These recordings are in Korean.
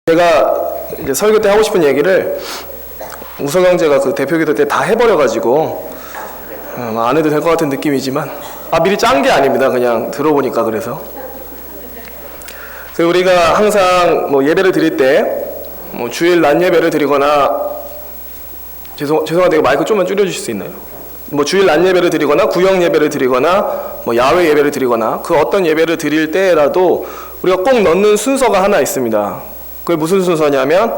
제가 이제 설교 때 하고 싶은 얘기를 우석 형제가 그 대표기도 때 다 해버려가지고 안 해도 될 것 같은 느낌이지만 미리 짠 게 아닙니다. 그냥 들어보니까 그래서 우리가 항상 뭐 예배를 드릴 때 뭐 주일 낮 예배를 드리거나 죄송한데 마이크 좀만 줄여주실 수 있나요? 뭐 주일 낮 예배를 드리거나 구역 예배를 드리거나 뭐 야외 예배를 드리거나 그 어떤 예배를 드릴 때라도 우리가 꼭 넣는 순서가 하나 있습니다. 그게 무슨 순서냐면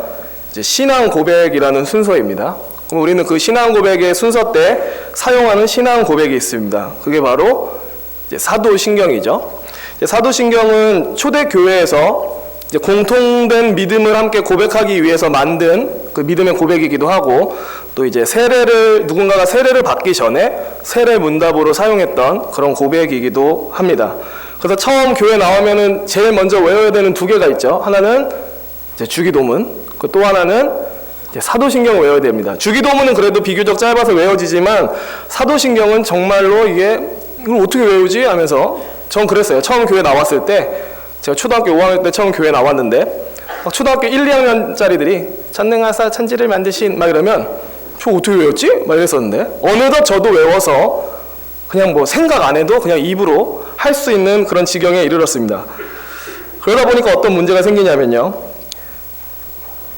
이제 신앙 고백이라는 순서입니다. 그럼 우리는 그 신앙 고백의 순서 때 사용하는 신앙 고백이 있습니다. 그게 바로 이제 사도신경이죠. 사도신경은 초대교회에서 이제 공통된 믿음을 함께 고백하기 위해서 만든 그 믿음의 고백이기도 하고, 또 이제 누군가가 세례를 받기 전에 세례 문답으로 사용했던 그런 고백이기도 합니다. 그래서 처음 교회 나오면은 제일 먼저 외워야 되는 두 개가 있죠. 하나는 이제 주기도문, 또 하나는 이제 사도신경을 외워야 됩니다. 주기도문은 그래도 비교적 짧아서 외워지지만 사도신경은 정말로 이걸 어떻게 외우지 하면서 전 그랬어요. 처음 교회 나왔을 때 제가 초등학교 5학년 때 처음 교회 나왔는데 초등학교 1, 2학년짜리들이 전능하사 천지를 만드신 막 이러면 저 어떻게 외웠지? 막 이랬었는데 어느덧 저도 외워서 그냥 뭐 생각 안 해도 그냥 입으로 할 수 있는 그런 지경에 이르렀습니다. 그러다 보니까 어떤 문제가 생기냐면요,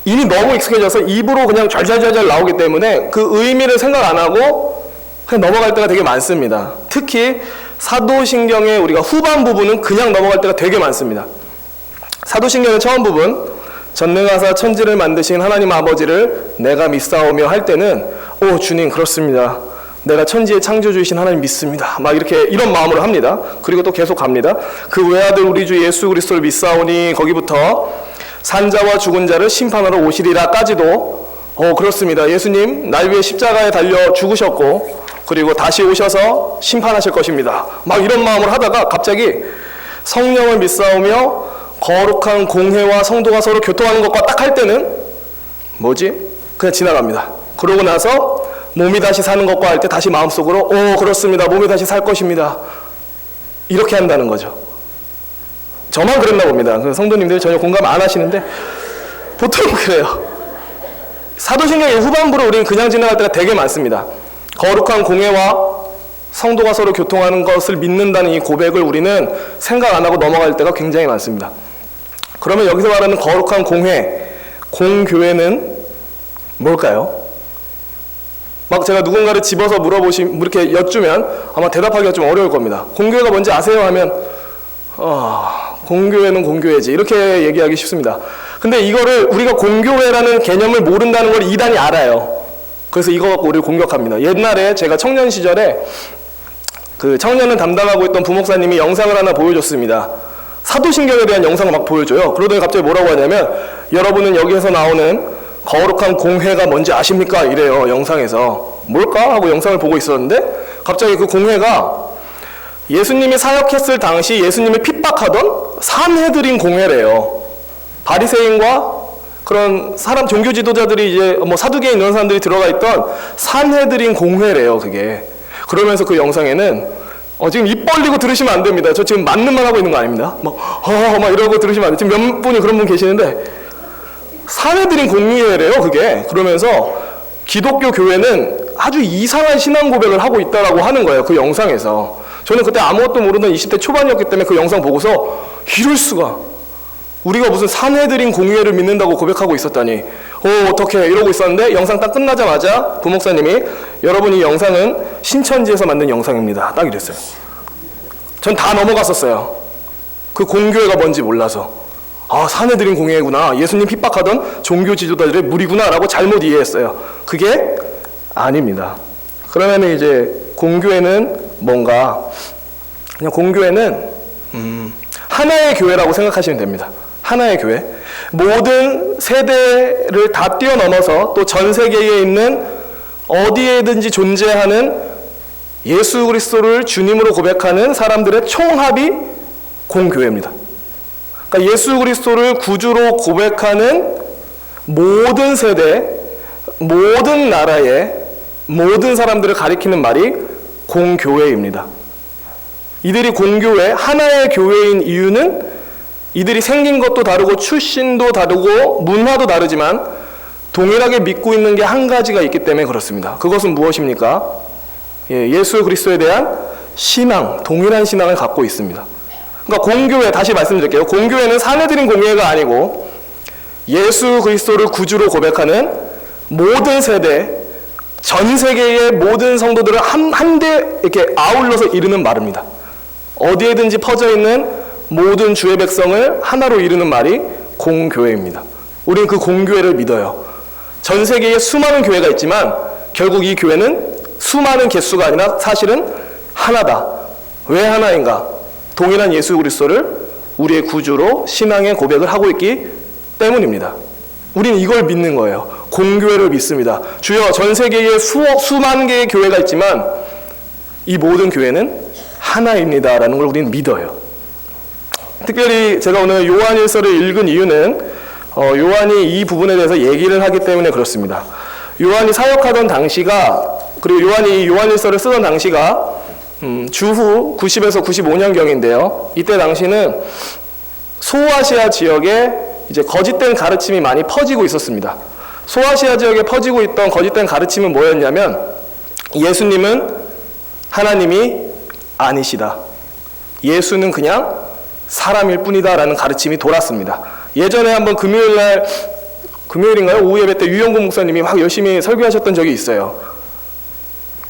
이미 너무 익숙해져서 입으로 그냥 잘잘잘잘 나오기 때문에 그 의미를 생각 안 하고 그냥 넘어갈 때가 되게 많습니다. 특히 사도신경의 우리가 후반 부분은 그냥 넘어갈 때가 되게 많습니다. 사도신경의 처음 부분, 전능하사 천지를 만드신 하나님 아버지를 내가 믿사오며 할 때는 주님 그렇습니다. 내가 천지의 창조주이신 하나님 믿습니다. 막 이렇게 이런 마음으로 합니다. 그리고 또 계속 갑니다. 그 외아들 우리 주 예수 그리스도를 믿사오니 거기부터 산자와 죽은 자를 심판하러 오시리라까지도 그렇습니다. 예수님 날 위해 십자가에 달려 죽으셨고 그리고 다시 오셔서 심판하실 것입니다. 막 이런 마음으로 하다가 갑자기 성령을 믿사오며 거룩한 공회와 성도가 서로 교통하는 것과 딱 할 때는 뭐지? 그냥 지나갑니다. 그러고 나서 몸이 다시 사는 것과 할 때 다시 마음속으로 그렇습니다. 몸이 다시 살 것입니다. 이렇게 한다는 거죠. 저만 그랬나 봅니다. 성도님들 전혀 공감 안 하시는데 보통 그래요. 사도신경의 후반부로 우리는 그냥 지나갈 때가 되게 많습니다. 거룩한 공회와 성도가 서로 교통하는 것을 믿는다는 이 고백을 우리는 생각 안 하고 넘어갈 때가 굉장히 많습니다. 그러면 여기서 말하는 거룩한 공회, 공교회는 뭘까요? 막 제가 누군가를 집어서 이렇게 여쭈면 아마 대답하기가 좀 어려울 겁니다. 공교회가 뭔지 아세요? 하면 공교회는 공교회지 이렇게 얘기하기 쉽습니다. 근데 이거를 우리가 공교회라는 개념을 모른다는 걸 이단이 알아요. 그래서 이거 갖고 우리를 공격합니다. 옛날에 제가 청년 시절에 그 청년을 담당하고 있던 부목사님이 영상을 하나 보여줬습니다. 사도신경에 대한 영상을 막 보여줘요. 그러더니 갑자기 뭐라고 하냐면 여러분은 여기에서 나오는 거룩한 공회가 뭔지 아십니까? 이래요. 영상에서. 뭘까? 하고 영상을 보고 있었는데 갑자기 그 공회가 예수님이 사역했을 당시 예수님을 핍박하던 산헤드린 공회래요. 바리새인과 그런 사람 종교 지도자들이 이제 뭐 사두개인 이런 사람들이 들어가 있던 산헤드린 공회래요. 그게. 그러면서 그 영상에는 지금 입 벌리고 들으시면 안 됩니다. 저 지금 맞는 말 하고 있는 거 아닙니다. 막 이러고 들으시면 안 돼요. 지금 몇 분이 그런 분 계시는데 산헤드린 공회래요. 그게. 그러면서 기독교 교회는 아주 이상한 신앙 고백을 하고 있다라고 하는 거예요. 그 영상에서. 저는 그때 아무것도 모르는 20대 초반이었기 때문에 그 영상 보고서 이럴 수가. 우리가 무슨 산헤드린 공회를 믿는다고 고백하고 있었다니. 어떡해 이러고 있었는데 영상 딱 끝나자마자 부목사님이 여러분 이 영상은 신천지에서 만든 영상입니다. 딱 이랬어요. 전 다 넘어갔었어요. 그 공교회가 뭔지 몰라서. 산헤드린 공회구나. 예수님 핍박하던 종교 지도자들의 무리구나 라고 잘못 이해했어요. 그게 아닙니다. 그러면 이제 공교회는 뭔가, 그냥 공교회는 하나의 교회라고 생각하시면 됩니다. 하나의 교회. 모든 세대를 다 뛰어넘어서 또 전 세계에 있는 어디에든지 존재하는 예수 그리스도를 주님으로 고백하는 사람들의 총합이 공교회입니다. 그러니까 예수 그리스도를 구주로 고백하는 모든 세대, 모든 나라의 모든 사람들을 가리키는 말이 공교회입니다. 이들이 공교회, 하나의 교회인 이유는 이들이 생긴 것도 다르고 출신도 다르고 문화도 다르지만 동일하게 믿고 있는 게 한 가지가 있기 때문에 그렇습니다. 그것은 무엇입니까? 예수 그리스도에 대한 신앙, 동일한 신앙을 갖고 있습니다. 그러니까 공교회, 다시 말씀드릴게요. 공교회는 사내들인 공회가 아니고 예수 그리스도를 구주로 고백하는 모든 세대, 전 세계의 모든 성도들을 한데 이렇게 아울러서 이루는 말입니다. 어디에든지 퍼져 있는 모든 주의 백성을 하나로 이루는 말이 공교회입니다. 우리는 그 공교회를 믿어요. 전 세계에 수많은 교회가 있지만 결국 이 교회는 수많은 개수가 아니라 사실은 하나다. 왜 하나인가? 동일한 예수 그리스도를 우리의 구주로 신앙의 고백을 하고 있기 때문입니다. 우리는 이걸 믿는 거예요. 공교회를 믿습니다. 주여, 전 세계에 수만 개의 교회가 있지만 이 모든 교회는 하나입니다 라는 걸 우리는 믿어요. 특별히 제가 오늘 요한일서를 읽은 이유는 요한이 이 부분에 대해서 얘기를 하기 때문에 그렇습니다. 요한이 사역하던 당시가, 그리고 요한이 요한일서를 쓰던 당시가 주후 90에서 95년경인데요. 이때 당시는 소아시아 지역에 이제 거짓된 가르침이 많이 퍼지고 있었습니다. 소아시아 지역에 퍼지고 있던 거짓된 가르침은 뭐였냐면 예수님은 하나님이 아니시다. 예수는 그냥 사람일 뿐이다 라는 가르침이 돌았습니다. 예전에 한번 금요일인가요? 오후 예배 때 유영구 목사님이 막 열심히 설교하셨던 적이 있어요.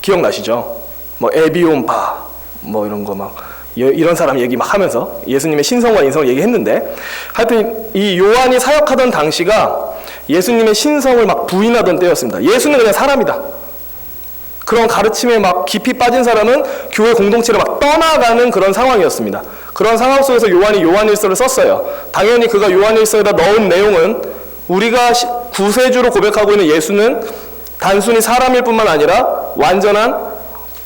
기억나시죠? 뭐 에비온파 뭐 이런 거 막 이런 사람 얘기 막 하면서 예수님의 신성과 인성을 얘기했는데, 하여튼 이 요한이 사역하던 당시가 예수님의 신성을 막 부인하던 때였습니다. 예수는 그냥 사람이다. 그런 가르침에 막 깊이 빠진 사람은 교회 공동체를 막 떠나가는 그런 상황이었습니다. 그런 상황 속에서 요한이 요한일서를 썼어요. 당연히 그가 요한일서에다 넣은 내용은 우리가 구세주로 고백하고 있는 예수는 단순히 사람일 뿐만 아니라 완전한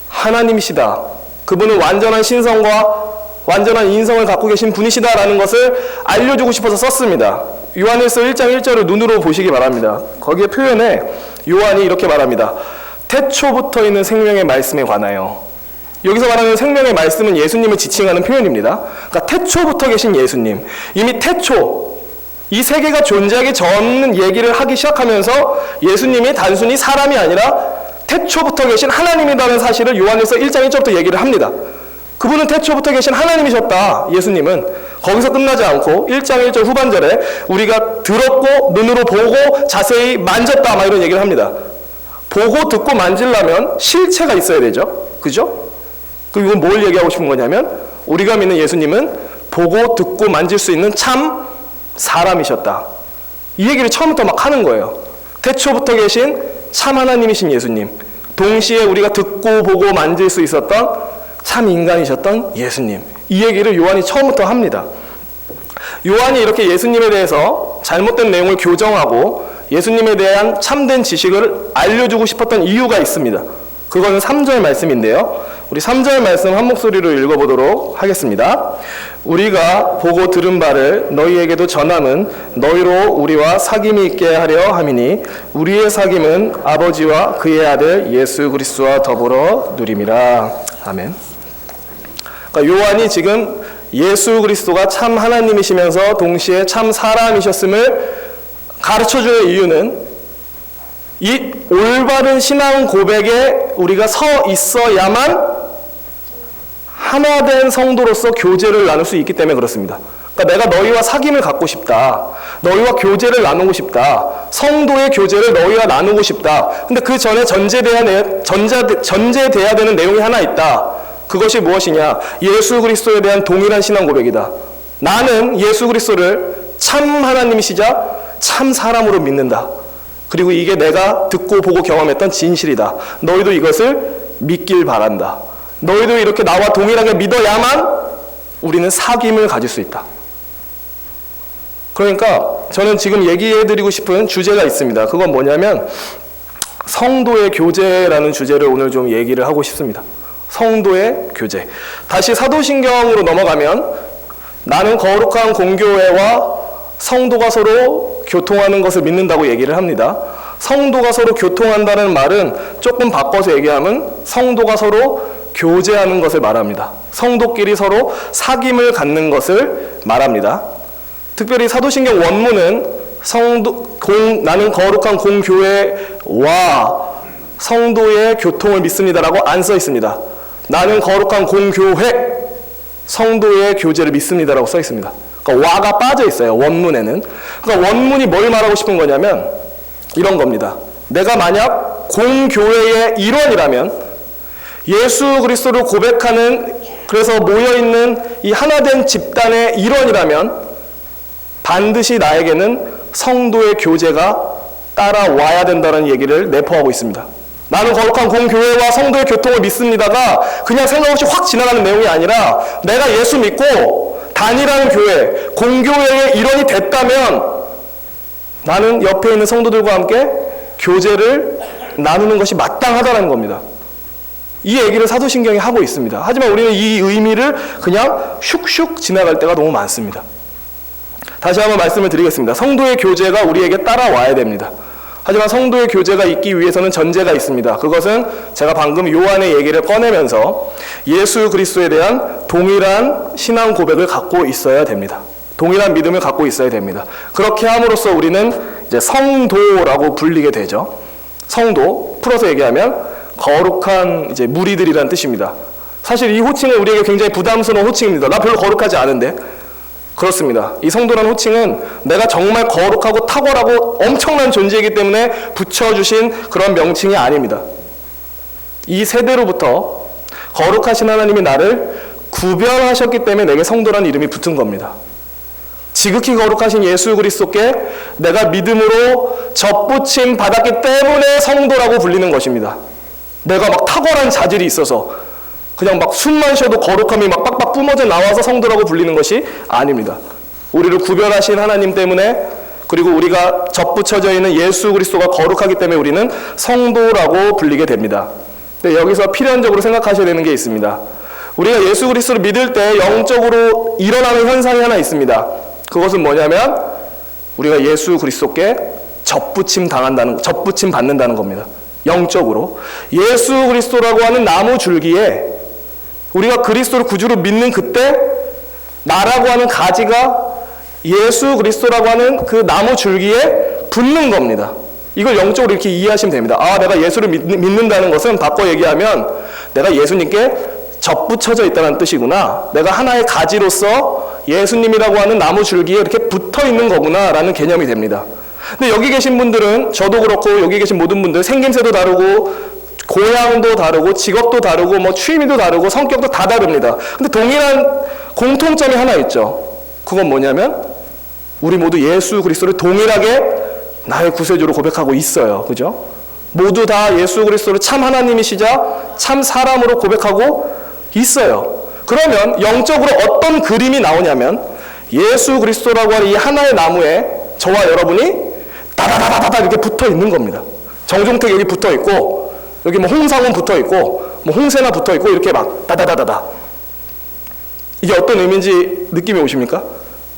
하나님이시다. 그분은 완전한 신성과 완전한 인성을 갖고 계신 분이시다라는 것을 알려주고 싶어서 썼습니다. 요한일서 1장 1절을 눈으로 보시기 바랍니다. 거기에 표현에 요한이 이렇게 말합니다. 태초부터 있는 생명의 말씀에 관하여. 여기서 말하는 생명의 말씀은 예수님을 지칭하는 표현입니다. 그러니까 태초부터 계신 예수님, 이미 태초, 이 세계가 존재하기 전 얘기를 하기 시작하면서 예수님이 단순히 사람이 아니라 태초부터 계신 하나님이라는 사실을 요한일서 1장 1절부터 얘기를 합니다. 그분은 태초부터 계신 하나님이셨다. 예수님은 거기서 끝나지 않고 1장 1절 후반절에 우리가 들었고 눈으로 보고 자세히 만졌다 막 이런 얘기를 합니다. 보고 듣고 만지려면 실체가 있어야 되죠. 그죠? 그리고 이건 뭘 얘기하고 싶은 거냐면 우리가 믿는 예수님은 보고 듣고 만질 수 있는 참 사람이셨다. 이 얘기를 처음부터 막 하는 거예요. 태초부터 계신 참 하나님이신 예수님, 동시에 우리가 듣고 보고 만질 수 있었던 참 인간이셨던 예수님, 이 얘기를 요한이 처음부터 합니다. 요한이 이렇게 예수님에 대해서 잘못된 내용을 교정하고 예수님에 대한 참된 지식을 알려주고 싶었던 이유가 있습니다. 그거는 3절 말씀인데요. 우리 3절 말씀 한 목소리로 읽어보도록 하겠습니다. 우리가 보고 들은 바를 너희에게도 전함은 너희로 우리와 사귐이 있게 하려 함이니 우리의 사귐은 아버지와 그의 아들 예수 그리스도와 더불어 누림이라. 아멘. 그러니까 요한이 지금 예수 그리스도가 참 하나님이시면서 동시에 참 사람이셨음을 가르쳐주는 이유는 이 올바른 신앙 고백에 우리가 서 있어야만 하나된 성도로서 교제를 나눌 수 있기 때문에 그렇습니다. 그러니까 내가 너희와 사귐을 갖고 싶다. 너희와 교제를 나누고 싶다. 성도의 교제를 너희와 나누고 싶다. 근데 그 전에 전제돼야 되는 내용이 하나 있다. 그것이 무엇이냐? 예수 그리스도에 대한 동일한 신앙 고백이다. 나는 예수 그리스도를 참 하나님이시자 참 사람으로 믿는다. 그리고 이게 내가 듣고 보고 경험했던 진실이다. 너희도 이것을 믿길 바란다. 너희도 이렇게 나와 동일하게 믿어야만 우리는 사귐을 가질 수 있다. 그러니까 저는 지금 얘기해드리고 싶은 주제가 있습니다. 그건 뭐냐면 성도의 교제라는 주제를 오늘 좀 얘기를 하고 싶습니다. 성도의 교제. 다시 사도신경으로 넘어가면 나는 거룩한 공교회와 성도가 서로 교통하는 것을 믿는다고 얘기를 합니다. 성도가 서로 교통한다는 말은 조금 바꿔서 얘기하면 성도가 서로 교제하는 것을 말합니다. 성도끼리 서로 사귐을 갖는 것을 말합니다. 특별히 사도신경 원문은 나는 거룩한 공교회와 성도의 교통을 믿습니다라고 안 써 있습니다. 나는 거룩한 공교회, 성도의 교제를 믿습니다라고 써 있습니다. 그러니까 와가 빠져 있어요, 원문에는. 그러니까 원문이 뭘 말하고 싶은 거냐면 이런 겁니다. 내가 만약 공교회의 일원이라면, 예수 그리스도를 고백하는, 그래서 모여있는 이 하나된 집단의 일원이라면 반드시 나에게는 성도의 교제가 따라와야 된다는 얘기를 내포하고 있습니다. 나는 거룩한 공교회와 성도의 교통을 믿습니다가 그냥 생각 없이 확 지나가는 내용이 아니라, 내가 예수 믿고 단일한 교회, 공교회의 일원이 됐다면 나는 옆에 있는 성도들과 함께 교제를 나누는 것이 마땅하다는 겁니다. 이 얘기를 사도신경이 하고 있습니다. 하지만 우리는 이 의미를 그냥 슉슉 지나갈 때가 너무 많습니다. 다시 한번 말씀을 드리겠습니다. 성도의 교제가 우리에게 따라와야 됩니다. 하지만 성도의 교제가 있기 위해서는 전제가 있습니다. 그것은 제가 방금 요한의 얘기를 꺼내면서 예수 그리스도에 대한 동일한 신앙 고백을 갖고 있어야 됩니다. 동일한 믿음을 갖고 있어야 됩니다. 그렇게 함으로써 우리는 이제 성도라고 불리게 되죠. 성도, 풀어서 얘기하면 거룩한 이제 무리들이라는 뜻입니다. 사실 이 호칭은 우리에게 굉장히 부담스러운 호칭입니다. 나 별로 거룩하지 않은데. 그렇습니다. 이 성도라는 호칭은 내가 정말 거룩하고 탁월하고 엄청난 존재이기 때문에 붙여주신 그런 명칭이 아닙니다. 이 세대로부터 거룩하신 하나님이 나를 구별하셨기 때문에 내게 성도라는 이름이 붙은 겁니다. 지극히 거룩하신 예수 그리스도께 내가 믿음으로 접붙임 받았기 때문에 성도라고 불리는 것입니다. 내가 막 탁월한 자질이 있어서 그냥 막 숨만 쉬어도 거룩함이 막 빡빡 뿜어져 나와서 성도라고 불리는 것이 아닙니다. 우리를 구별하신 하나님 때문에, 그리고 우리가 접붙여져 있는 예수 그리스도가 거룩하기 때문에 우리는 성도라고 불리게 됩니다. 근데 여기서 필연적으로 생각하셔야 되는 게 있습니다. 우리가 예수 그리스도를 믿을 때 영적으로 일어나는 현상이 하나 있습니다. 그것은 뭐냐면 우리가 예수 그리스도께 접붙임 받는다는 겁니다. 영적으로. 예수 그리스도라고 하는 나무 줄기에 우리가 그리스도를 구주로 믿는 그때 나라고 하는 가지가 예수 그리스도라고 하는 그 나무 줄기에 붙는 겁니다. 이걸 영적으로 이렇게 이해하시면 됩니다. 아, 내가 예수를 믿는다는 것은 바꿔 얘기하면 내가 예수님께 접붙여져 있다는 뜻이구나. 내가 하나의 가지로서 예수님이라고 하는 나무 줄기에 이렇게 붙어 있는 거구나 라는 개념이 됩니다. 근데 여기 계신 분들은, 저도 그렇고 여기 계신 모든 분들, 생김새도 다르고 고향도 다르고 직업도 다르고 뭐 취미도 다르고 성격도 다 다릅니다. 근데 동일한 공통점이 하나 있죠. 그건 뭐냐면 우리 모두 예수 그리스도를 동일하게 나의 구세주로 고백하고 있어요. 그죠? 모두 다 예수 그리스도를 참 하나님이시자 참 사람으로 고백하고 있어요. 그러면 영적으로 어떤 그림이 나오냐면 예수 그리스도라고 하는 이 하나의 나무에 저와 여러분이 다다다다다 이렇게 붙어 있는 겁니다. 정종택 여기 붙어 있고, 여기 뭐 홍상훈 붙어 있고, 뭐 홍세나 붙어 있고, 이렇게 막 다다다다다. 이게 어떤 의미인지 느낌이 오십니까?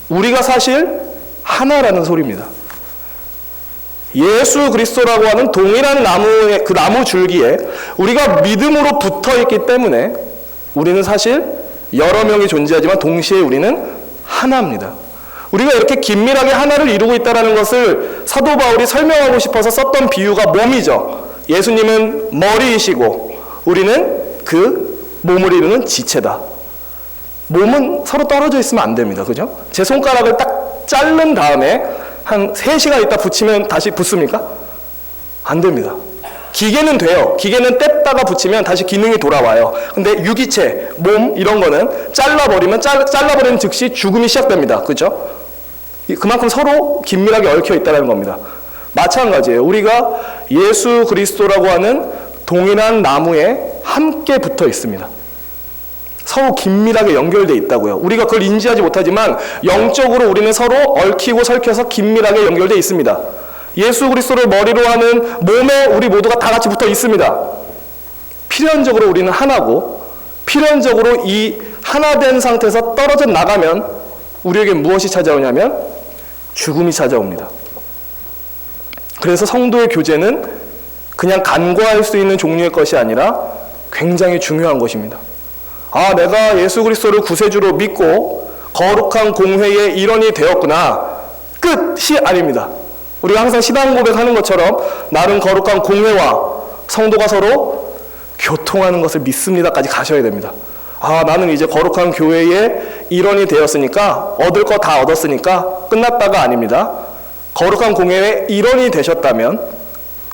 우리가 사실 하나라는 소리입니다. 예수 그리스도라고 하는 동일한 나무의 그 나무 줄기에 우리가 믿음으로 붙어 있기 때문에 우리는 사실 여러 명이 존재하지만 동시에 우리는 하나입니다. 우리가 이렇게 긴밀하게 하나를 이루고 있다는 것을 사도 바울이 설명하고 싶어서 썼던 비유가 몸이죠. 예수님은 머리이시고 우리는 그 몸을 이루는 지체다. 몸은 서로 떨어져 있으면 안 됩니다. 그죠? 제 손가락을 딱 자른 다음에 한 3시간 있다 붙이면 다시 붙습니까? 안 됩니다. 기계는 돼요. 기계는 뗐다가 붙이면 다시 기능이 돌아와요. 근데 유기체, 몸 이런 거는 잘라버리면 잘라버리는 즉시 죽음이 시작됩니다. 그죠? 그만큼 서로 긴밀하게 얽혀 있다는 겁니다. 마찬가지예요. 우리가 예수 그리스도라고 하는 동일한 나무에 함께 붙어 있습니다. 서로 긴밀하게 연결되어 있다고요. 우리가 그걸 인지하지 못하지만 영적으로 우리는 서로 얽히고 설켜서 긴밀하게 연결되어 있습니다. 예수 그리스도를 머리로 하는 몸에 우리 모두가 다 같이 붙어 있습니다. 필연적으로 우리는 하나고, 필연적으로 이 하나된 상태에서 떨어져 나가면 우리에게 무엇이 찾아오냐면 죽음이 찾아옵니다. 그래서 성도의 교제는 그냥 간과할 수 있는 종류의 것이 아니라 굉장히 중요한 것입니다. 아, 내가 예수 그리스도를 구세주로 믿고 거룩한 공회의 일원이 되었구나. 끝이 아닙니다. 우리가 항상 신앙 고백하는 것처럼 나는 거룩한 공회와 성도가 서로 교통하는 것을 믿습니다까지 가셔야 됩니다. 아, 나는 이제 거룩한 교회의 일원이 되었으니까 얻을 거 다 얻었으니까 끝났다가 아닙니다. 거룩한 공회의 일원이 되셨다면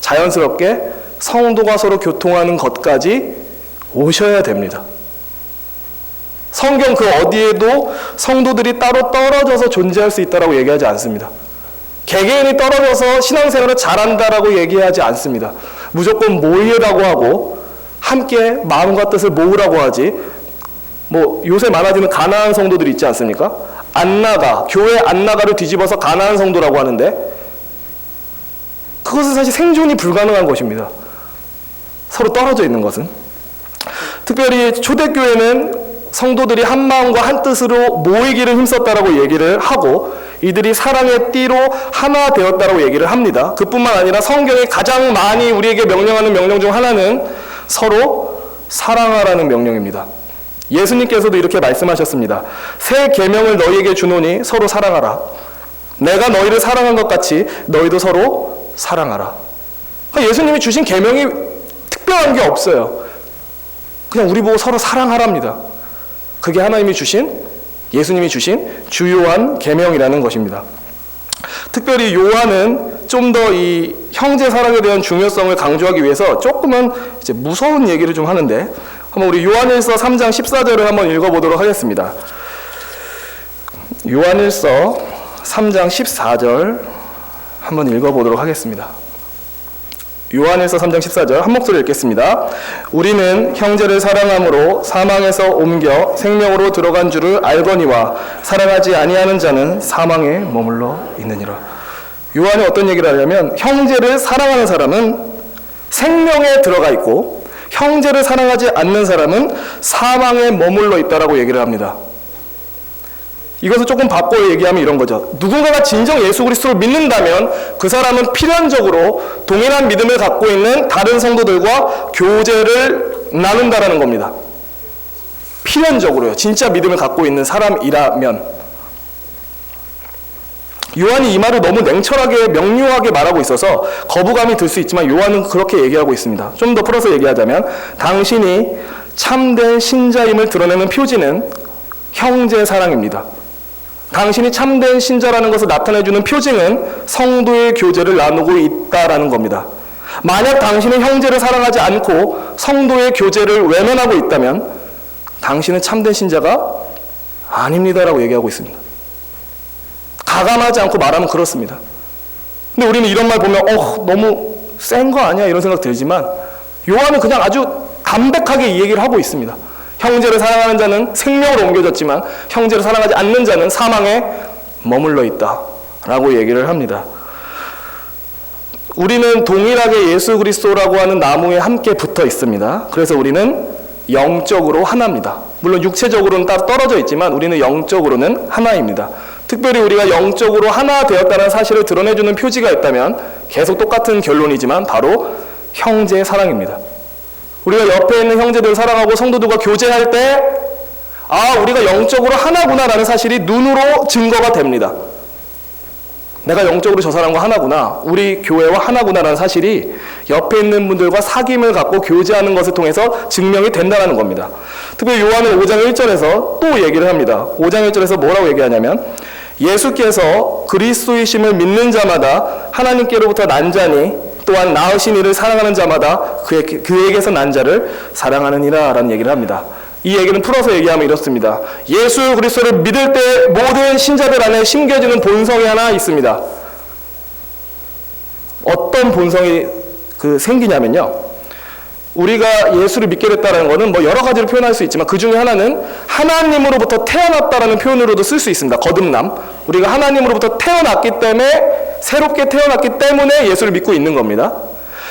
자연스럽게 성도가 서로 교통하는 것까지 오셔야 됩니다. 성경 그 어디에도 성도들이 따로 떨어져서 존재할 수 있다고 얘기하지 않습니다. 개개인이 떨어져서 신앙생활을 잘한다라고 얘기하지 않습니다. 무조건 모이라고 하고 함께 마음과 뜻을 모으라고 하지. 뭐 요새 많아지는 가나안 성도들이 있지 않습니까? 안나가, 교회 안나가를 뒤집어서 가나안 성도라고 하는데 그것은 사실 생존이 불가능한 것입니다. 서로 떨어져 있는 것은. 특별히 초대교회는 성도들이 한 마음과 한 뜻으로 모이기를 힘썼다라고 얘기를 하고 이들이 사랑의 띠로 하나 되었다라고 얘기를 합니다. 그뿐만 아니라 성경이 가장 많이 우리에게 명령하는 명령 중 하나는 서로 사랑하라는 명령입니다. 예수님께서도 이렇게 말씀하셨습니다. 새 계명을 너희에게 주노니 서로 사랑하라. 내가 너희를 사랑한 것 같이 너희도 서로 사랑하라. 예수님이 주신 계명이 특별한 게 없어요. 그냥 우리 보고 서로 사랑하랍니다. 그게 하나님이 주신, 예수님이 주신 주요한 계명이라는 것입니다. 특별히 요한은 좀 더 이 형제 사랑에 대한 중요성을 강조하기 위해서 조금은 이제 무서운 얘기를 좀 하는데 한번 우리 요한일서 3장 14절을 한번 읽어보도록 하겠습니다. 요한일서 3장 14절 한번 읽어보도록 하겠습니다. 요한일서 3장 14절 한 목소리 읽겠습니다. 우리는 형제를 사랑함으로 사망에서 옮겨 생명으로 들어간 줄을 알거니와 사랑하지 아니하는 자는 사망에 머물러 있느니라. 요한이 어떤 얘기를 하냐면 형제를 사랑하는 사람은 생명에 들어가 있고 형제를 사랑하지 않는 사람은 사망에 머물러 있다라고 얘기를 합니다. 이것을 조금 바꿔 얘기하면 이런 거죠. 누군가가 진정 예수 그리스도를 믿는다면 그 사람은 필연적으로 동일한 믿음을 갖고 있는 다른 성도들과 교제를 나눈다라는 겁니다. 필연적으로요. 진짜 믿음을 갖고 있는 사람이라면. 요한이 이 말을 너무 냉철하게 명료하게 말하고 있어서 거부감이 들 수 있지만 요한은 그렇게 얘기하고 있습니다. 좀 더 풀어서 얘기하자면 당신이 참된 신자임을 드러내는 표지는 형제 사랑입니다. 당신이 참된 신자라는 것을 나타내주는 표징은 성도의 교제를 나누고 있다라는 겁니다. 만약 당신은 형제를 사랑하지 않고 성도의 교제를 외면하고 있다면 당신은 참된 신자가 아닙니다라고 얘기하고 있습니다. 가감하지 않고 말하면 그렇습니다. 근데 우리는 이런 말 보면 너무 센 거 아니야 이런 생각 들지만 요한은 그냥 아주 담백하게 이 얘기를 하고 있습니다. 형제를 사랑하는 자는 생명으로 옮겨졌지만 형제를 사랑하지 않는 자는 사망에 머물러 있다라고 얘기를 합니다. 우리는 동일하게 예수 그리스도라고 하는 나무에 함께 붙어 있습니다. 그래서 우리는 영적으로 하나입니다. 물론 육체적으로는 따로 떨어져 있지만 우리는 영적으로는 하나입니다. 특별히 우리가 영적으로 하나 되었다는 사실을 드러내주는 표지가 있다면 계속 똑같은 결론이지만 바로 형제의 사랑입니다. 우리가 옆에 있는 형제들을 사랑하고 성도들과 교제할 때 우리가 영적으로 하나구나라는 사실이 눈으로 증거가 됩니다. 내가 영적으로 저 사람과 하나구나, 우리 교회와 하나구나라는 사실이 옆에 있는 분들과 사귐을 갖고 교제하는 것을 통해서 증명이 된다는 겁니다. 특별히 요한은 5장 1절에서 또 얘기를 합니다. 5장 1절에서 뭐라고 얘기하냐면 예수께서 그리스도이심을 믿는 자마다 하나님께로부터 난 자니 또한 낳으신 이를 사랑하는 자마다 그에게서 난 자를 사랑하느니라 라는 얘기를 합니다. 이 얘기는 풀어서 얘기하면 이렇습니다. 예수 그리스도를 믿을 때 모든 신자들 안에 심겨지는 본성이 하나 있습니다. 어떤 본성이 생기냐면요. 우리가 예수를 믿게 됐다는 것은 여러 가지로 표현할 수 있지만 그 중에 하나는 하나님으로부터 태어났다라는 표현으로도 쓸 수 있습니다. 거듭남. 우리가 하나님으로부터 태어났기 때문에 새롭게 태어났기 때문에 예수를 믿고 있는 겁니다.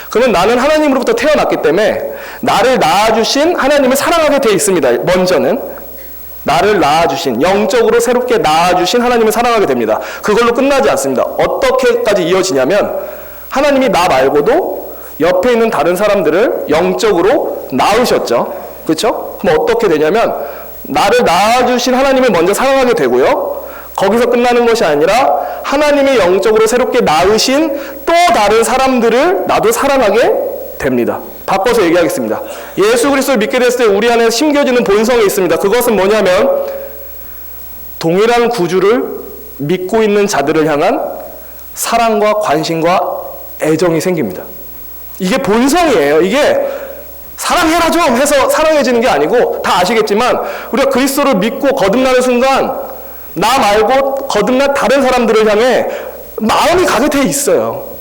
그러면 나는 하나님으로부터 태어났기 때문에 나를 낳아주신 하나님을 사랑하게 돼 있습니다. 먼저는 나를 낳아주신, 영적으로 새롭게 낳아주신 하나님을 사랑하게 됩니다. 그걸로 끝나지 않습니다. 어떻게까지 이어지냐면 하나님이 나 말고도 옆에 있는 다른 사람들을 영적으로 낳으셨죠. 그렇죠? 그럼 어떻게 되냐면 나를 낳아주신 하나님을 먼저 사랑하게 되고요. 거기서 끝나는 것이 아니라 하나님이 영적으로 새롭게 낳으신 또 다른 사람들을 나도 사랑하게 됩니다. 바꿔서 얘기하겠습니다. 예수 그리스도를 믿게 됐을 때 우리 안에 심겨지는 본성이 있습니다. 그것은 뭐냐면 동일한 구주를 믿고 있는 자들을 향한 사랑과 관심과 애정이 생깁니다. 이게 본성이에요. 이게 사랑해라 좀 해서 사랑해지는 게 아니고 다 아시겠지만 우리가 그리스도를 믿고 거듭나는 순간 나 말고 거듭난 다른 사람들을 향해 마음이 가게 돼 있어요.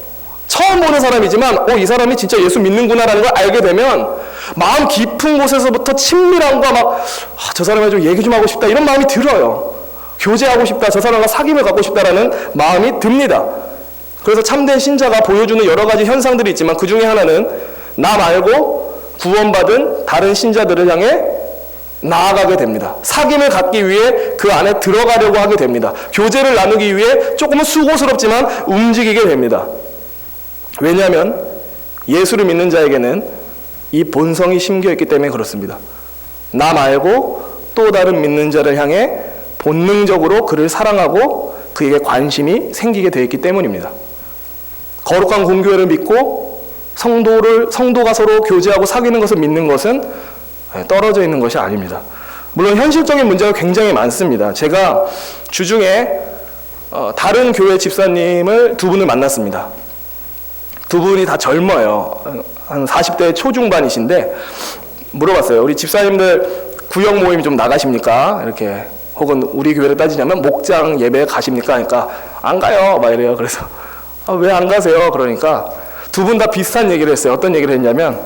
처음 보는 사람이지만 이 사람이 진짜 예수 믿는구나라는 걸 알게 되면 마음 깊은 곳에서부터 친밀함과 막 저 사람에 좀 얘기 좀 하고 싶다 이런 마음이 들어요. 교제하고 싶다, 저 사람과 사귐을 갖고 싶다라는 마음이 듭니다. 그래서 참된 신자가 보여주는 여러 가지 현상들이 있지만 그 중에 하나는 나 말고 구원받은 다른 신자들을 향해 나아가게 됩니다. 사귐을 갖기 위해 그 안에 들어가려고 하게 됩니다. 교제를 나누기 위해 조금은 수고스럽지만 움직이게 됩니다. 왜냐하면 예수를 믿는 자에게는 이 본성이 심겨있기 때문에 그렇습니다. 나 말고 또 다른 믿는 자를 향해 본능적으로 그를 사랑하고 그에게 관심이 생기게 되어 있기 때문입니다. 거룩한 공교회를 믿고 성도가 서로 교제하고 사귀는 것을 믿는 것은 떨어져 있는 것이 아닙니다. 물론 현실적인 문제가 굉장히 많습니다. 제가 주중에 다른 교회 집사님을 두 분을 만났습니다. 두 분이 다 젊어요. 한 40대 초중반이신데 물어봤어요. 우리 집사님들 구역 모임 좀 나가십니까? 이렇게 혹은 우리 교회를 따지자면 목장 예배 가십니까? 그러니까 안 가요. 막 이래요. 그래서 왜 안 가세요? 그러니까 두 분 다 비슷한 얘기를 했어요. 어떤 얘기를 했냐면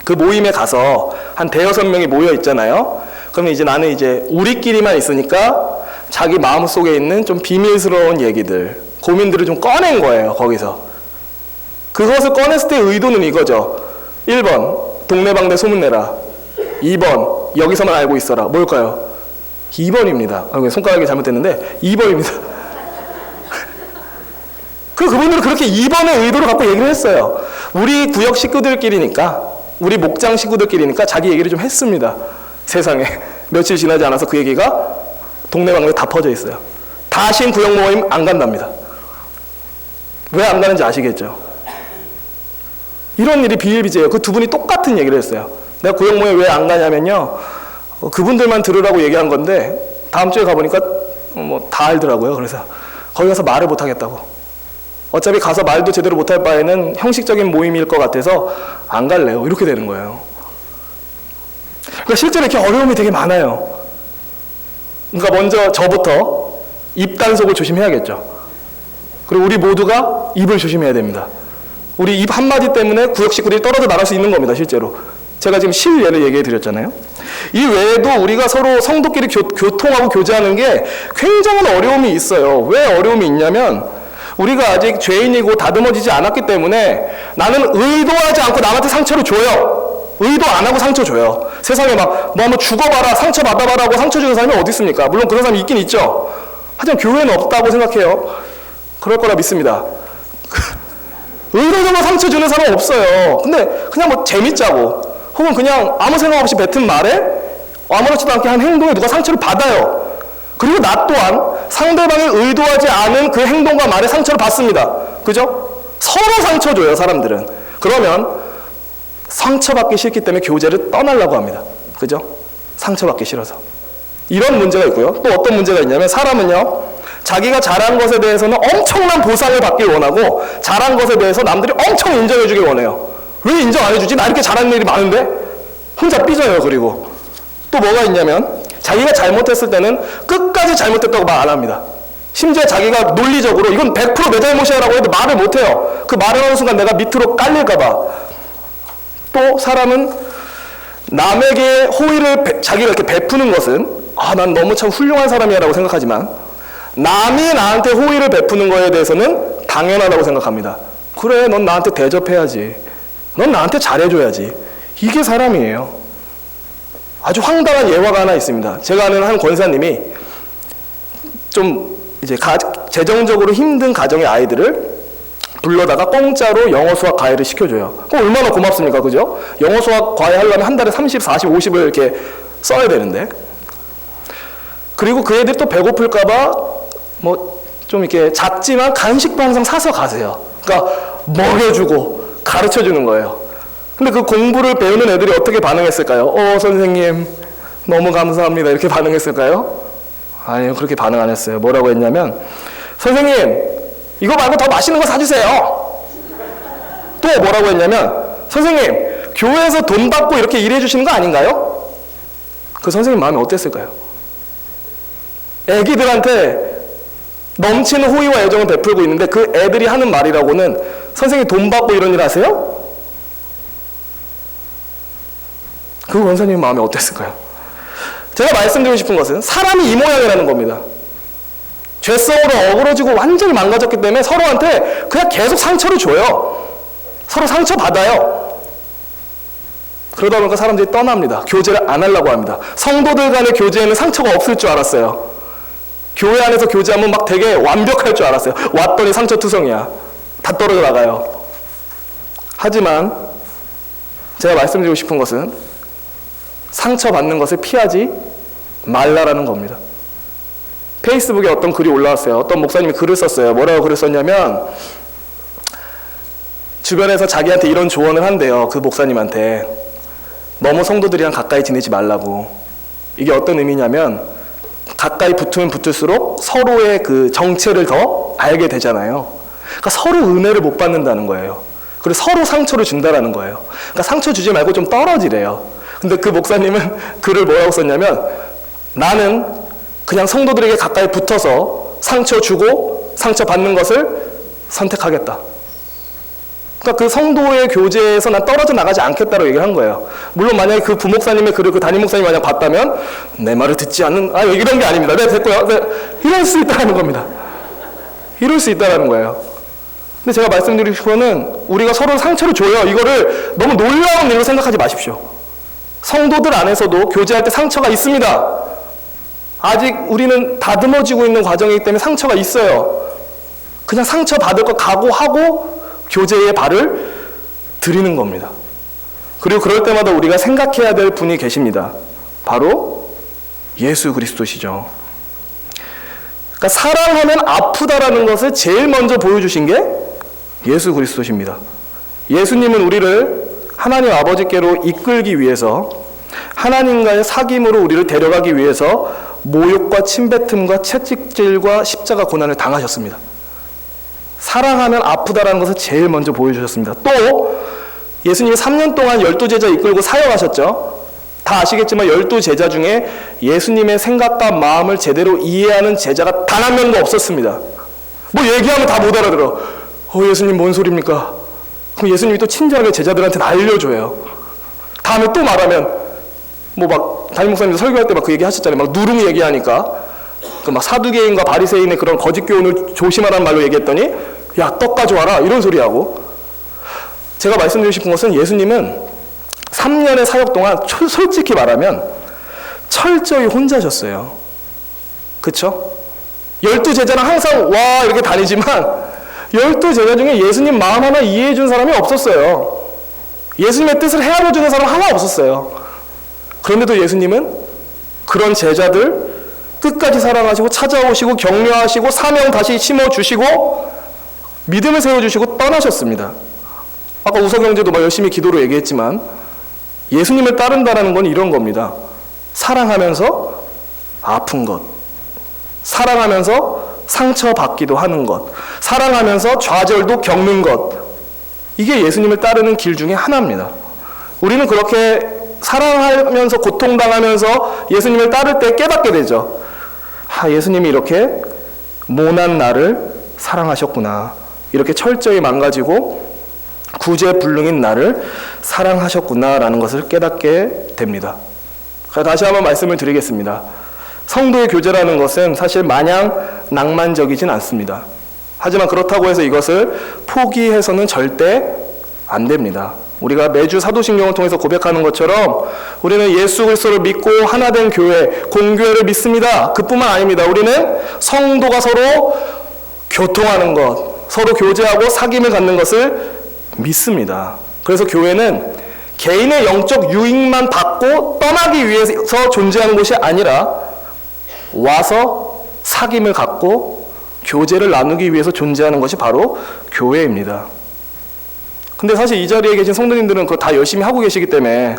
그 모임에 가서 한 대여섯 명이 모여 있잖아요. 그러면 이제 나는 이제 우리끼리만 있으니까 자기 마음속에 있는 좀 비밀스러운 얘기들, 고민들을 좀 꺼낸 거예요. 거기서. 그것을 꺼냈을 때 의도는 이거죠. 1번 동네방네 소문내라. 2번 여기서만 알고 있어라. 뭘까요? 2번입니다. 손가락이 잘못됐는데 2번입니다. 그분들은 그렇게 2번의 의도를 갖고 얘기를 했어요. 우리 구역 식구들끼리니까, 우리 목장 식구들끼리니까 자기 얘기를 좀 했습니다. 세상에 며칠 지나지 않아서 그 얘기가 동네방네 다 퍼져 있어요. 다신 구역 모임 안 간답니다. 왜 안 가는지 아시겠죠? 이런 일이 비일비재해요. 그 두 분이 똑같은 얘기를 했어요. 내가 구역 모임 왜 안 가냐면요, 그분들만 들으라고 얘기한 건데 다음 주에 가보니까 다 알더라고요. 그래서 거기 가서 말을 못 하겠다고. 어차피 가서 말도 제대로 못할 바에는 형식적인 모임일 것 같아서 안 갈래요. 이렇게 되는 거예요. 그러니까 실제로 이렇게 어려움이 되게 많아요. 그러니까 먼저 저부터 입 단속을 조심해야겠죠. 그리고 우리 모두가 입을 조심해야 됩니다. 우리 입 한마디 때문에 구역 식구들이 떨어져 나갈 수 있는 겁니다. 실제로. 제가 지금 실례를 얘기해 드렸잖아요. 이 외에도 우리가 서로 성도끼리 교통하고 교제하는 게 굉장한 어려움이 있어요. 왜 어려움이 있냐면 우리가 아직 죄인이고 다듬어지지 않았기 때문에 나는 의도하지 않고 남한테 상처를 줘요. 의도 안 하고 상처 줘요. 세상에 막 뭐 한번 죽어봐라, 상처 받아봐라 하고 상처 주는 사람이 어디 있습니까? 물론 그런 사람이 있긴 있죠. 하지만 교회는 없다고 생각해요. 그럴 거라 믿습니다. 의도적으로 상처 주는 사람은 없어요. 근데 그냥 뭐 재밌자고 혹은 그냥 아무 생각 없이 뱉은 말에 아무렇지도 않게 한 행동에 누가 상처를 받아요. 그리고 나 또한 상대방이 의도하지 않은 그 행동과 말에 상처를 받습니다. 그죠? 서로 상처 줘요, 사람들은. 그러면 상처받기 싫기 때문에 교제를 떠나려고 합니다. 그죠? 상처받기 싫어서. 이런 문제가 있고요. 또 어떤 문제가 있냐면 사람은요, 자기가 잘한 것에 대해서는 엄청난 보상을 받길 원하고 잘한 것에 대해서 남들이 엄청 인정해주길 원해요. 왜 인정 안 해주지? 나 이렇게 잘하는 일이 많은데? 혼자 삐져요. 그리고 또 뭐가 있냐면 자기가 잘못했을 때는 끝까지 잘못했다고 말 안 합니다. 심지어 자기가 논리적으로 이건 100% 내 잘못이야 라고 해도 말을 못해요. 그 말을 하는 순간 내가 밑으로 깔릴까 봐. 또 사람은 남에게 호의를 자기가 이렇게 베푸는 것은 난 너무 참 훌륭한 사람이야 라고 생각하지만 남이 나한테 호의를 베푸는 거에 대해서는 당연하다고 생각합니다. 그래, 넌 나한테 대접해야지. 넌 나한테 잘해줘야지. 이게 사람이에요. 아주 황당한 예화가 하나 있습니다. 제가 아는 한 권사님이 좀 이제 재정적으로 힘든 가정의 아이들을 불러다가 공짜로 영어, 수학, 과외를 시켜줘요. 그럼 얼마나 고맙습니까? 그죠? 영어, 수학, 과외 하려면 한 달에 30, 40, 50을 이렇게 써야 되는데 그리고 그 애들이 또 배고플까봐 뭐 좀 이렇게 작지만 간식도 항상 사서 가세요. 그러니까 먹여주고 가르쳐주는 거예요. 근데 그 공부를 배우는 애들이 어떻게 반응했을까요? 선생님 너무 감사합니다 이렇게 반응했을까요? 아니요, 그렇게 반응 안 했어요. 뭐라고 했냐면, 선생님 이거 말고 더 맛있는 거 사주세요. 또 뭐라고 했냐면, 선생님 교회에서 돈 받고 이렇게 일해 주시는 거 아닌가요? 그 선생님 마음이 어땠을까요? 애기들한테 넘치는 호의와 애정을 베풀고 있는데 그 애들이 하는 말이라고는, 선생님 돈 받고 이런 일 하세요? 그 원사님 마음이 어땠을까요? 제가 말씀드리고 싶은 것은 사람이 이 모양이라는 겁니다. 죄성으로 어그러지고 완전히 망가졌기 때문에 서로한테 그냥 계속 상처를 줘요. 서로 상처받아요. 그러다 보니까 사람들이 떠납니다. 교제를 안 하려고 합니다. 성도들 간의 교제에는 상처가 없을 줄 알았어요. 교회 안에서 교제하면 막 되게 완벽할 줄 알았어요. 왔더니 상처투성이야. 다 떨어져 나가요. 하지만 제가 말씀드리고 싶은 것은 상처받는 것을 피하지 말라라는 겁니다. 페이스북에 어떤 글이 올라왔어요. 어떤 목사님이 글을 썼어요. 뭐라고 글을 썼냐면, 주변에서 자기한테 이런 조언을 한대요. 그 목사님한테. 너무 성도들이랑 가까이 지내지 말라고. 이게 어떤 의미냐면, 가까이 붙으면 붙을수록 서로의 그 정체를 더 알게 되잖아요. 그러니까 서로 은혜를 못 받는다는 거예요. 그리고 서로 상처를 준다라는 거예요. 그러니까 상처 주지 말고 좀 떨어지래요. 근데 그 목사님은 글을 뭐라고 썼냐면, 나는 그냥 성도들에게 가까이 붙어서 상처 주고 상처 받는 것을 선택하겠다. 그러니까 그 성도의 교제에서 난 떨어져 나가지 않겠다고 얘기를 한 거예요. 물론 만약에 그 부목사님의 글을 그 담임 목사님이 만약 봤다면 내 말을 듣지 않는, 이런 게 아닙니다. 네, 됐고요. 네, 이럴 수 있다는 겁니다. 이럴 수 있다는 거예요. 근데 제가 말씀드리고 싶은 거는, 우리가 서로 상처를 줘요. 이거를 너무 놀라운 일로 생각하지 마십시오. 성도들 안에서도 교제할 때 상처가 있습니다. 아직 우리는 다듬어지고 있는 과정이기 때문에 상처가 있어요. 그냥 상처 받을 거 각오하고 교제의 발을 들이는 겁니다. 그리고 그럴 때마다 우리가 생각해야 될 분이 계십니다. 바로 예수 그리스도시죠. 그러니까 사랑하면 아프다라는 것을 제일 먼저 보여주신 게 예수 그리스도십니다. 예수님은 우리를 하나님 아버지께로 이끌기 위해서, 하나님과의 사귐으로 우리를 데려가기 위해서 모욕과 침뱉음과 채찍질과 십자가 고난을 당하셨습니다. 사랑하면 아프다라는 것을 제일 먼저 보여주셨습니다. 또 예수님이 3년 동안 12제자 이끌고 사역하셨죠. 다 아시겠지만 12제자 중에 예수님의 생각과 마음을 제대로 이해하는 제자가 단 한 명도 없었습니다. 뭐 얘기하면 다 못 알아들어. 예수님 뭔 소리입니까? 그럼 예수님이 또 친절하게 제자들한테 알려줘요. 다음에 또 말하면, 뭐 막 담임 목사님도 설교할 때 막 그 얘기 하셨잖아요. 막 누룽이 얘기하니까 그 막 사두개인과 바리새인의 그런 거짓 교훈을 조심하라는 말로 얘기했더니, 야, 떡 가져와라 이런 소리 하고. 제가 말씀드리고 싶은 것은, 예수님은 3년의 사역 동안 솔직히 말하면 철저히 혼자셨어요. 그쵸? 12제자는 항상 와 이렇게 다니지만 12제자 중에 예수님 마음 하나 이해해 준 사람이 없었어요. 예수님의 뜻을 헤아려 주는 사람 하나 없었어요. 그런데도 예수님은 그런 제자들 끝까지 사랑하시고 찾아오시고 격려하시고 사명 다시 심어주시고 믿음을 세워주시고 떠나셨습니다. 아까 우석영제도 막 열심히 기도로 얘기했지만, 예수님을 따른다는 건 이런 겁니다. 사랑하면서 아픈 것, 사랑하면서 상처받기도 하는 것, 사랑하면서 좌절도 겪는 것, 이게 예수님을 따르는 길 중에 하나입니다. 우리는 그렇게 사랑하면서 고통당하면서 예수님을 따를 때 깨닫게 되죠. 예수님이 이렇게 모난 나를 사랑하셨구나, 이렇게 철저히 망가지고 구제불능인 나를 사랑하셨구나라는 것을 깨닫게 됩니다. 다시 한번 말씀을 드리겠습니다. 성도의 교제라는 것은 사실 마냥 낭만적이진 않습니다. 하지만 그렇다고 해서 이것을 포기해서는 절대 안 됩니다. 우리가 매주 사도신경을 통해서 고백하는 것처럼 우리는 예수 그리스도를 믿고 하나된 교회, 공교회를 믿습니다. 그뿐만 아닙니다. 우리는 성도가 서로 교통하는 것, 서로 교제하고 사귐을 갖는 것을 믿습니다. 그래서 교회는 개인의 영적 유익만 받고 떠나기 위해서 존재하는 곳이 아니라 와서 사귐을 갖고 교제를 나누기 위해서 존재하는 것이 바로 교회입니다. 근데 사실 이 자리에 계신 성도님들은 그거 다 열심히 하고 계시기 때문에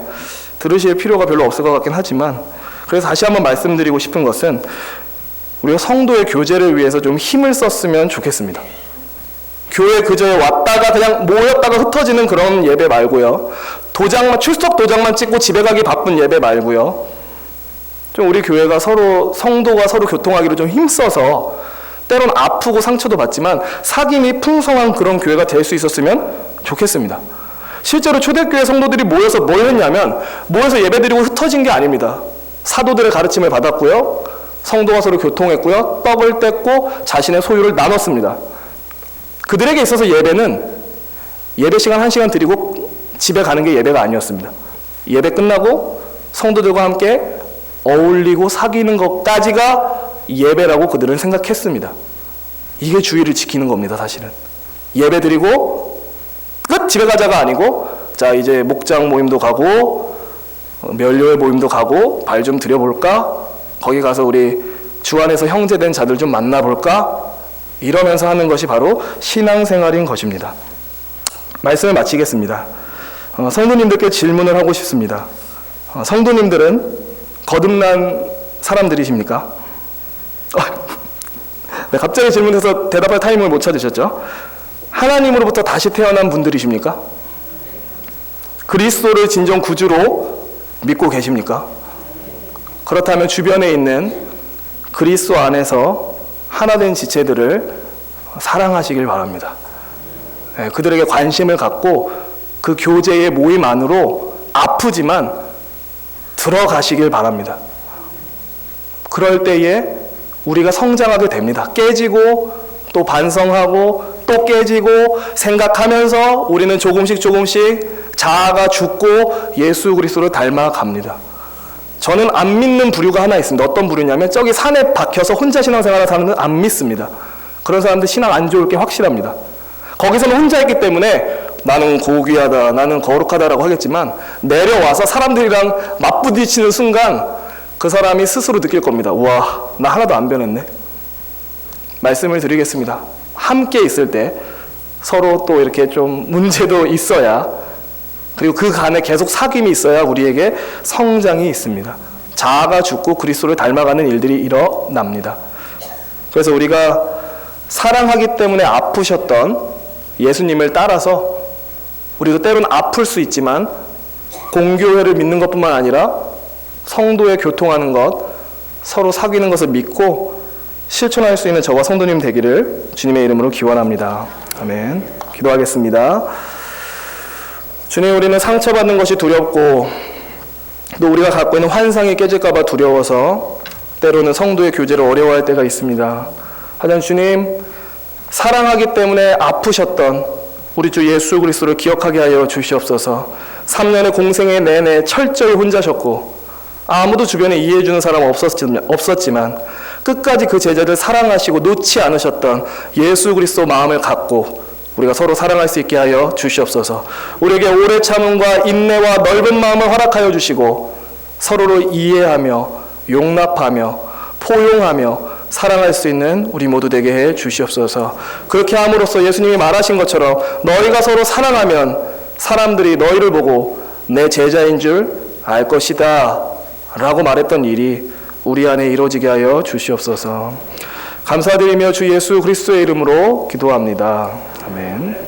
들으실 필요가 별로 없을 것 같긴 하지만, 그래서 다시 한번 말씀드리고 싶은 것은 우리가 성도의 교제를 위해서 좀 힘을 썼으면 좋겠습니다. 교회 그저에 왔다가 그냥 모였다가 흩어지는 그런 예배 말고요. 출석 도장만 찍고 집에 가기 바쁜 예배 말고요. 좀 우리 교회가 성도가 서로 교통하기로 좀 힘써서 때론 아프고 상처도 받지만 사귐이 풍성한 그런 교회가 될 수 있었으면 좋겠습니다. 실제로 초대교회 성도들이 모여서 뭘 했냐면, 모여서 예배드리고 흩어진 게 아닙니다. 사도들의 가르침을 받았고요. 성도가 서로 교통했고요. 떡을 뗐고 자신의 소유를 나눴습니다. 그들에게 있어서 예배는 예배 시간 1시간 드리고 집에 가는 게 예배가 아니었습니다. 예배 끝나고 성도들과 함께 어울리고 사귀는 것까지가 예배라고 그들은 생각했습니다. 이게 주의를 지키는 겁니다. 사실은 예배 드리고 끝 집에 가자가 아니고, 자 이제 목장 모임도 가고 멸류회 모임도 가고 발 좀 들여볼까, 거기 가서 우리 주 안에서 형제된 자들 좀 만나볼까, 이러면서 하는 것이 바로 신앙생활인 것입니다. 말씀을 마치겠습니다. 성도님들께 질문을 하고 싶습니다. 성도님들은 거듭난 사람들이십니까? 네, 갑자기 질문해서 대답할 타이밍을 못 찾으셨죠? 하나님으로부터 다시 태어난 분들이십니까? 그리스도를 진정 구주로 믿고 계십니까? 그렇다면 주변에 있는 그리스도 안에서 하나된 지체들을 사랑하시길 바랍니다. 네, 그들에게 관심을 갖고 그 교제의 모임 안으로 아프지만 들어가시길 바랍니다. 그럴 때에 우리가 성장하게 됩니다. 깨지고 또 반성하고 또 깨지고 생각하면서 우리는 조금씩 자아가 죽고 예수 그리스도를 닮아갑니다. 저는 안 믿는 부류가 하나 있습니다. 어떤 부류냐면 저기 산에 박혀서 혼자 신앙생활을 하는 건 안 믿습니다. 그런 사람들 신앙 안 좋을 게 확실합니다. 거기서는 혼자 있기 때문에 나는 고귀하다, 나는 거룩하다라고 하겠지만 내려와서 사람들이랑 맞부딪히는 순간 그 사람이 스스로 느낄 겁니다. 우와, 나 하나도 안 변했네. 말씀을 드리겠습니다. 함께 있을 때 서로 또 이렇게 좀 문제도 있어야, 그리고 그 간에 계속 사귐이 있어야 우리에게 성장이 있습니다. 자아가 죽고 그리스도를 닮아가는 일들이 일어납니다. 그래서 우리가 사랑하기 때문에 아프셨던 예수님을 따라서 우리도 때로는 아플 수 있지만 공교회를 믿는 것뿐만 아니라 성도의 교통하는 것, 서로 사귀는 것을 믿고 실천할 수 있는 저와 성도님 되기를 주님의 이름으로 기원합니다. 아멘. 기도하겠습니다. 주님, 우리는 상처받는 것이 두렵고 또 우리가 갖고 있는 환상이 깨질까 봐 두려워서 때로는 성도의 교제를 어려워할 때가 있습니다. 하지만 주님, 사랑하기 때문에 아프셨던 우리 주 예수 그리스도를 기억하게 하여 주시옵소서. 3년의 공생의 내내 철저히 혼자셨고 아무도 주변에 이해해주는 사람 없었지만 끝까지 그 제자들 사랑하시고 놓지 않으셨던 예수 그리스도 마음을 갖고 우리가 서로 사랑할 수 있게 하여 주시옵소서. 우리에게 오래 참음과 인내와 넓은 마음을 허락하여 주시고 서로를 이해하며 용납하며 포용하며 사랑할 수 있는 우리 모두 되게 해 주시옵소서. 그렇게 함으로써 예수님이 말하신 것처럼 너희가 서로 사랑하면 사람들이 너희를 보고 내 제자인 줄 알 것이다 라고 말했던 일이 우리 안에 이루어지게 하여 주시옵소서. 감사드리며 주 예수 그리스도의 이름으로 기도합니다. 아멘.